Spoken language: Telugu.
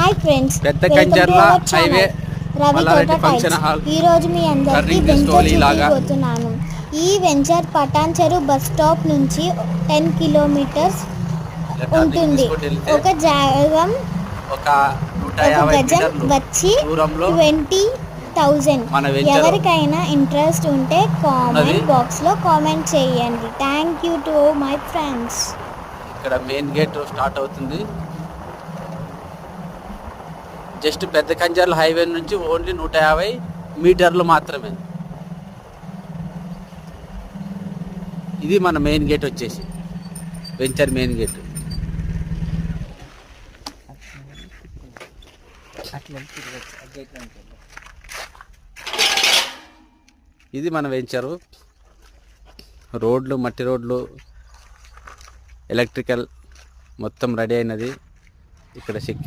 Hi friends, Pedda Kancharla highway Mallareddy function hall. ఈ రోజు మీ అందరికీ వెంచర్ చూపించబోతున్నాను. ఈ వెంచర్ పటాన్చెరు బస్ స్టాప్ నుంచి 10 కిలోమీటర్స్ ఉంటుంది. ఒక జాగం గజం వచ్చి 20,000. ఎవరికైనా ఇంట్రెస్ట్ ఉంటే కామెంట్ బాక్స్ లో కామెంట్ చేయండి. Thank you to my friends. ఇక్కడ మెయిన్ గేట్ స్టార్ట్ అవుతుంది. జస్ట్ పెద్ద కంచర్ల హైవే నుంచి ఓన్లీ 150 మీటర్లు మాత్రమే. ఇది మన మెయిన్ గేట్ వచ్చేసి వెంచర్ మెయిన్ గేట్. ఇది మన వెంచరు. రోడ్లు, మట్టి రోడ్లు, ఎలక్ట్రికల్ మొత్తం రెడీ అయినది. ఇక్కడ